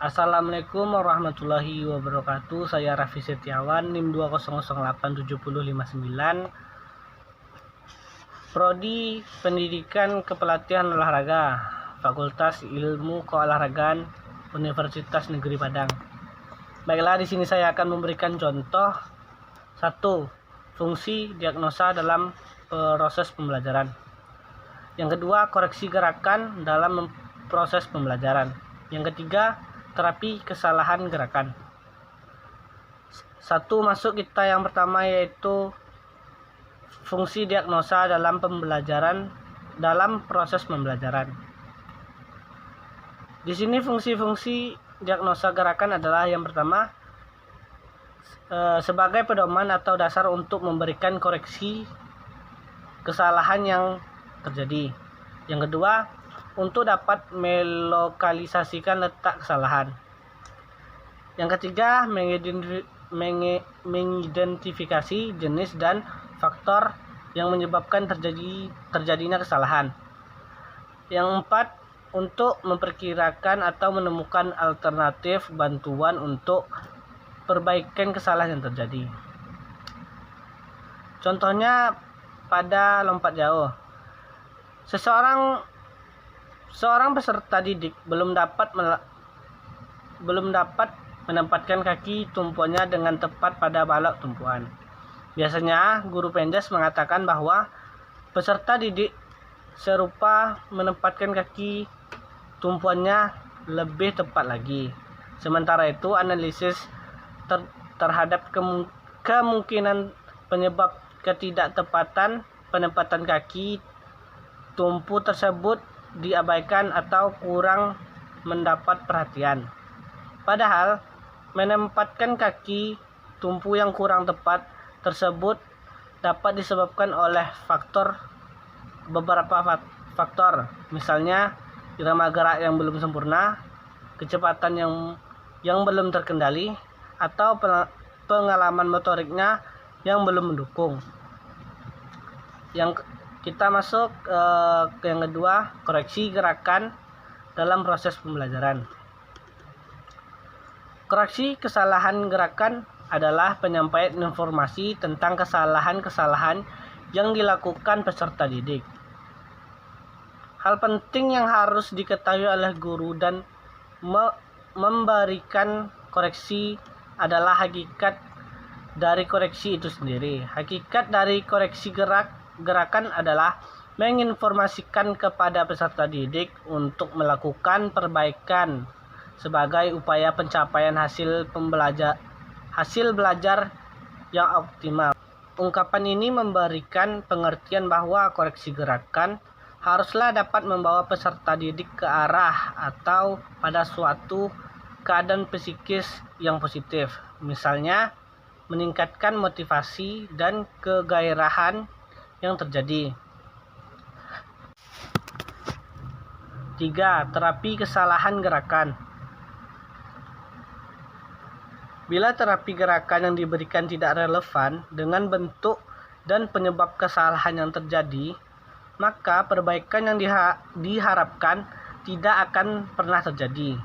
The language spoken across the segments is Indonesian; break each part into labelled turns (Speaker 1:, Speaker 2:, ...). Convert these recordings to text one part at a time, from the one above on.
Speaker 1: Assalamualaikum warahmatullahi wabarakatuh. Saya Raffi Setiawan, NIM 2008759, Prodi Pendidikan Kepelatihan Olahraga, Fakultas Ilmu Keolahragaan, Universitas Negeri Padang. Baiklah, di sini saya akan memberikan contoh 1. Fungsi diagnosa dalam proses pembelajaran. Yang kedua, koreksi gerakan dalam proses pembelajaran. Yang ketiga, terapi kesalahan gerakan. 1. Masuk kita yang pertama, yaitu fungsi diagnosa dalam pembelajaran dalam proses pembelajaran. Di sini fungsi-fungsi diagnosa gerakan adalah yang pertama, sebagai pedoman atau dasar untuk memberikan koreksi kesalahan yang terjadi. Yang kedua, untuk dapat melokalisasikan letak kesalahan. Yang ketiga, mengidentifikasi jenis dan faktor yang menyebabkan terjadinya kesalahan. Yang empat, untuk memperkirakan atau menemukan alternatif bantuan untuk perbaikan kesalahan yang terjadi. Contohnya pada lompat jauh. Seorang peserta didik belum dapat menempatkan kaki tumpuannya dengan tepat pada balok tumpuan. Biasanya guru penjas mengatakan bahwa peserta didik serupa menempatkan kaki tumpuannya lebih tepat lagi. Sementara itu, analisis terhadap kemungkinan penyebab ketidaktepatan penempatan kaki tumpu tersebut diabaikan atau kurang mendapat perhatian. Padahal menempatkan kaki tumpu yang kurang tepat tersebut dapat disebabkan oleh beberapa faktor, misalnya irama gerak yang belum sempurna, kecepatan yang belum terkendali, atau pengalaman motoriknya yang belum mendukung. Kita masuk ke yang kedua, koreksi gerakan dalam proses pembelajaran. Koreksi kesalahan gerakan adalah penyampaian informasi tentang kesalahan-kesalahan yang dilakukan peserta didik. Hal penting yang harus diketahui oleh guru dan memberikan koreksi adalah hakikat dari koreksi itu sendiri. Hakikat dari koreksi gerakan adalah menginformasikan kepada peserta didik untuk melakukan perbaikan sebagai upaya pencapaian hasil belajar yang optimal. Ungkapan ini memberikan pengertian bahwa koreksi gerakan haruslah dapat membawa peserta didik ke arah atau pada suatu keadaan psikis yang positif, misalnya meningkatkan motivasi dan kegairahan yang terjadi. 3. Terapi kesalahan gerakan. Bila terapi gerakan yang diberikan tidak relevan dengan bentuk dan penyebab kesalahan yang terjadi, maka perbaikan yang diharapkan tidak akan pernah terjadi.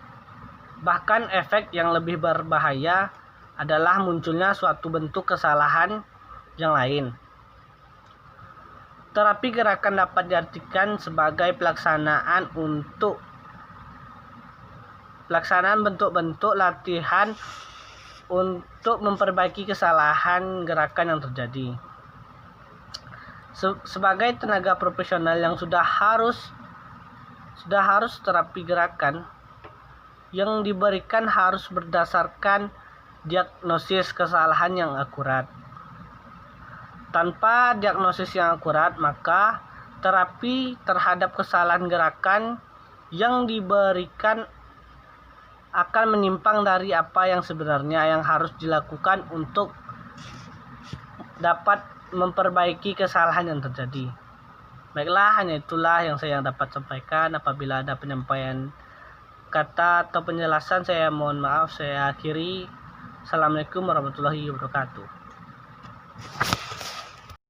Speaker 1: Bahkan efek yang lebih berbahaya adalah munculnya suatu bentuk kesalahan yang lain. Terapi gerakan dapat diartikan sebagai pelaksanaan bentuk-bentuk latihan untuk memperbaiki kesalahan gerakan yang terjadi. Sebagai tenaga profesional yang sudah harus terapi gerakan yang diberikan harus berdasarkan diagnosis kesalahan yang akurat. Tanpa diagnosis yang akurat, maka terapi terhadap kesalahan gerakan yang diberikan akan menyimpang dari apa yang sebenarnya yang harus dilakukan untuk dapat memperbaiki kesalahan yang terjadi. Baiklah, hanya itulah yang saya dapat sampaikan. Apabila ada penyampaian kata atau penjelasan, saya mohon maaf. Saya akhiri. Assalamualaikum warahmatullahi wabarakatuh.